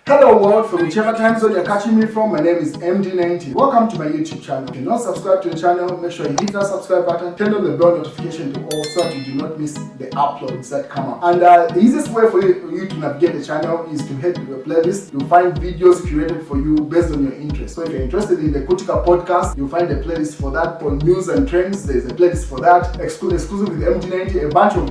Hello world, from whichever time zone you're catching me from, my name is MD90. Welcome to my YouTube channel. If you're not subscribed to the channel, make sure you hit that subscribe button, turn on the bell notification to all so that you do not miss the uploads that come up. And the easiest way for you to navigate the channel is to head to the playlist. You'll find videos curated for you based on your interest. So if you're interested in the Kutika podcast, you'll find a playlist for that. For news and trends, there's a playlist for that. Exclusive with MD90, a bunch of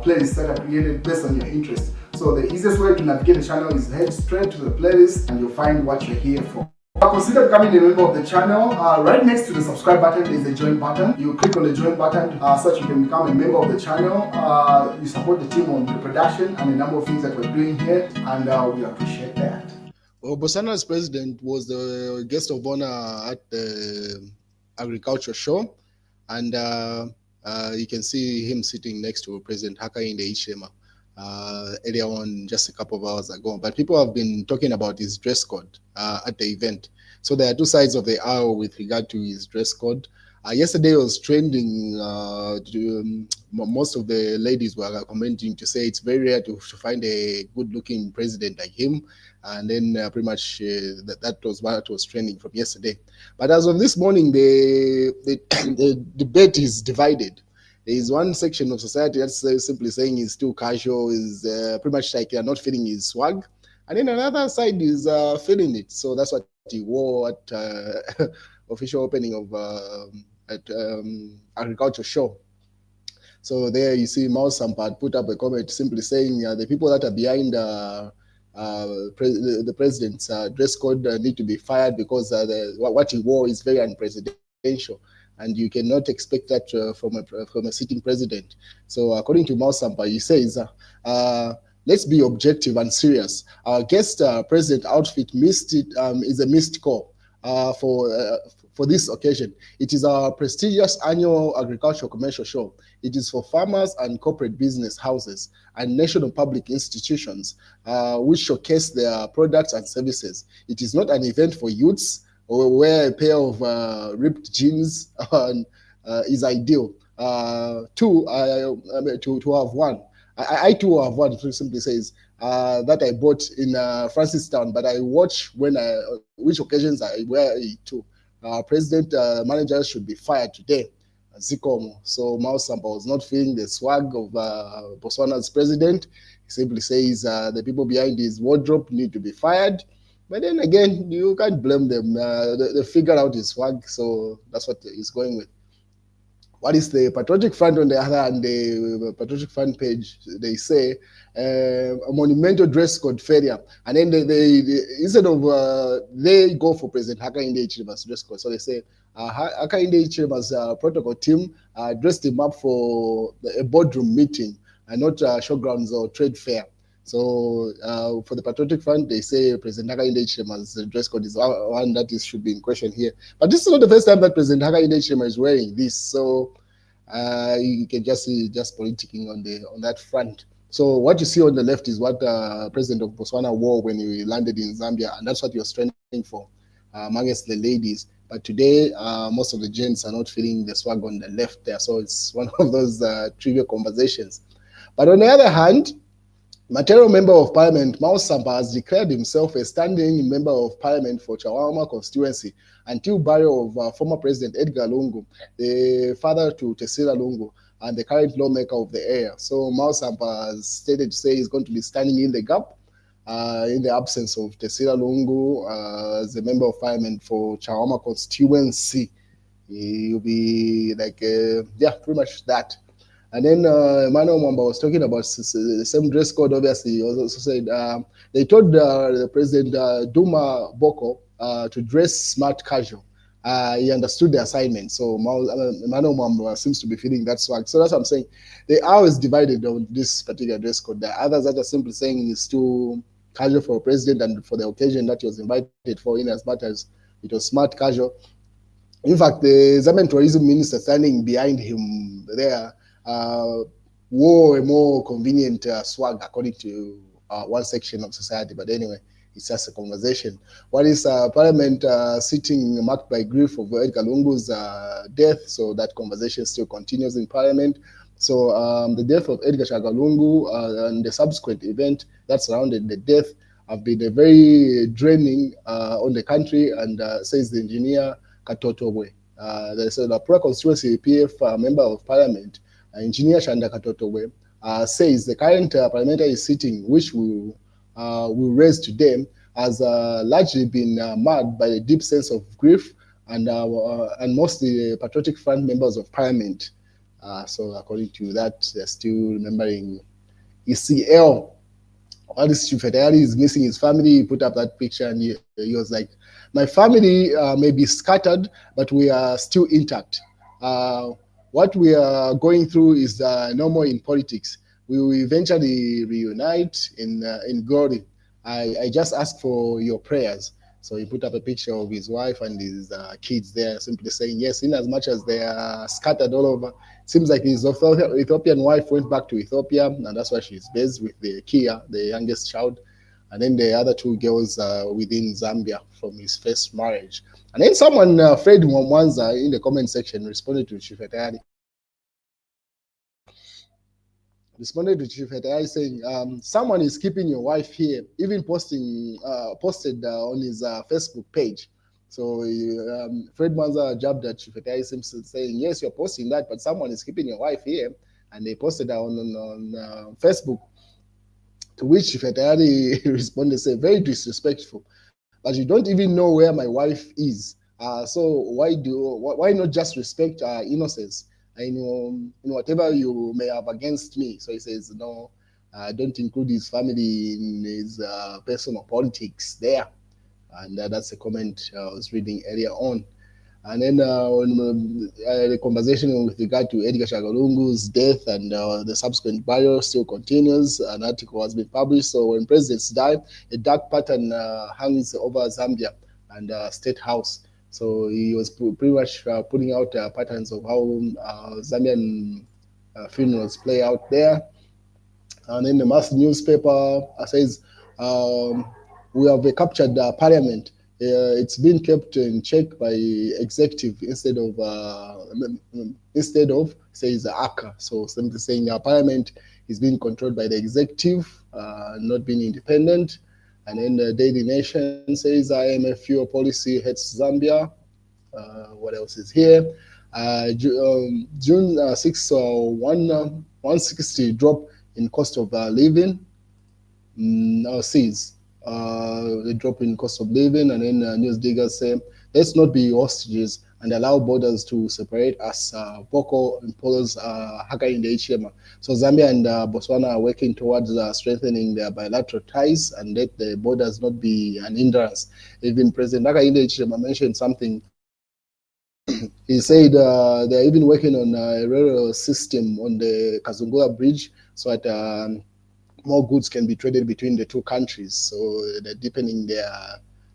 playlists that are created based on your interest. So the easiest way to navigate the channel is head straight to the playlist and you'll find what you're here for. Consider becoming a member of the channel. Right next to the subscribe button is the join button. You click on the join button so that you can become a member of the channel. You support the team on the production and a number of things that we're doing here, and we appreciate that. Well, Botswana's president was the guest of honor at the agriculture show, and you can see him sitting next to President Hakainde Hichilema earlier on, just a couple of hours ago. But people have been talking about his dress code at the event. So there are two sides of the aisle with regard to his dress code. Yesterday was trending. Most of the ladies were commenting to say it's very rare to find a good-looking president like him. And then pretty much that was what was trending from yesterday. But as of this morning, the debate is divided. There is one section of society that's simply saying he's too casual, is pretty much like they're not feeling his swag. And then another side is feeling it. So that's what he wore at official opening of agriculture show. So there you see Mao Sampad put up a comment simply saying the people that are behind the president's dress code need to be fired because what he wore is very unpresidential. And you cannot expect that from a sitting president. So according to Mao Sampa, he says, let's be objective and serious. Our guest president outfit is a missed call for this occasion. It is our prestigious annual agricultural commercial show. It is for farmers and corporate business houses and national public institutions which showcase their products and services. It is not an event for youths or wear a pair of ripped jeans is ideal. To have one. I too have one, simply says, that I bought in Francistown, but I watch which occasions I wear it to. President managers should be fired today. Zikomo. So Mao Sampa was not feeling the swag of Botswana's president. He simply says the people behind his wardrobe need to be fired. But then again, you can't blame them. They figured out his swag, so that's what he's going with. What is the Patriotic Front on the other hand? The Patriotic Front page, they say a monumental dress code failure. And then they instead of they go for President Hakainde Hichilema's dress code. So they say Hakainde Hichilema's protocol team dressed him up for a boardroom meeting and not showgrounds or trade fair. So for the Patriotic Front, they say President Hakainde Hichilema's dress code is one that should be in question here. But this is not the first time that President Hakainde Hichilema is wearing this. So you can just see just politicking on that front. So what you see on the left is what President of Botswana wore when he landed in Zambia, and that's what he was trending for amongst the ladies. But today, most of the gents are not feeling the swag on the left there. So it's one of those trivial conversations. But on the other hand, Material Member of Parliament Mao Sampa has declared himself a standing Member of Parliament for Chawama constituency until burial of former President Edgar Lungu, the father to Tesila Lungu, and the current lawmaker of the area. So Mao Sampa has stated to say he's going to be standing in the gap in the absence of Tesila Lungu as a Member of Parliament for Chawama constituency. He'll be like, pretty much that. And then Emmanuel Mwamba was talking about the same dress code, obviously. He also said they told the President Duma Boko to dress smart casual. He understood the assignment. So Emmanuel Mwamba seems to be feeling that swag. So that's what I'm saying. They are always divided on this particular dress code. There are others that are simply saying it's too casual for a president and for the occasion that he was invited for, in as much as it was smart casual. In fact, the Zambian tourism minister standing behind him there wore a more convenient swag according to one section of society. But anyway, it's just a conversation. What is Parliament sitting marked by grief of Edgar Lungu's death? So that conversation still continues in Parliament. So the death of Edgar Lungu and the subsequent event that surrounded the death have been a very draining on the country, and says the engineer Katotobwe. There's a Pura constituency PF member of parliament, Engineer Shanda Katotobwe, says the current parliamentary sitting, which will raise today, has largely been marred by a deep sense of grief and mostly patriotic front members of parliament. So according to that, they're still remembering ECL. All this Chufetayari is missing his family. He put up that picture and he was like, my family may be scattered, but we are still intact. Uh, what we are going through is normal in politics. We will eventually reunite in glory. I just ask for your prayers. So he put up a picture of his wife and his kids there, simply saying, yes, in as much as they are scattered all over, it seems like his Ethiopian wife went back to Ethiopia, and that's why she's based with the Kia, the youngest child, and then the other two girls within Zambia from his first marriage. And then someone, Fred Mwamwanza, in the comment section responded to Chifetayari saying, someone is keeping your wife here, even posted on his Facebook page. So Fred Manza jabbed at Chifetayari Simpson saying, yes, you're posting that, but someone is keeping your wife here. And they posted that on Facebook, to which Chifetayari responded, saying, very disrespectful, but you don't even know where my wife is. So why not just respect innocence? Whatever you may have against me. So he says, no, don't include his family in his personal politics there. And that's a comment I was reading earlier on. And then the conversation with regard to Edgar Shagalungu's death and the subsequent burial still continues. An article has been published. So when presidents die, a dark pattern hangs over Zambia and State House. So he was pretty much putting out patterns of how Zambian funerals play out there. And then the mass newspaper says, we have captured parliament. It's been kept in check by executive instead of says ACA. So simply saying parliament is being controlled by the executive, not being independent. And then the Daily Nation says IMF fuel policy hits Zambia. What else is here? June 6, 160 drop in cost of living. Sees the drop in cost of living, and then news diggers say, let's not be hostages and allow borders to separate us. Boko impose Haka in the HM. So Zambia and Botswana are working towards strengthening their bilateral ties and let the borders not be an hindrance. Even President Haka in the HM mentioned something. He said they're even working on a railroad system on the Kazungula Bridge so that more goods can be traded between the two countries. So they're deepening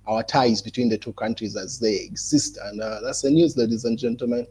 our ties between the two countries as they exist. And that's the news, ladies and gentlemen.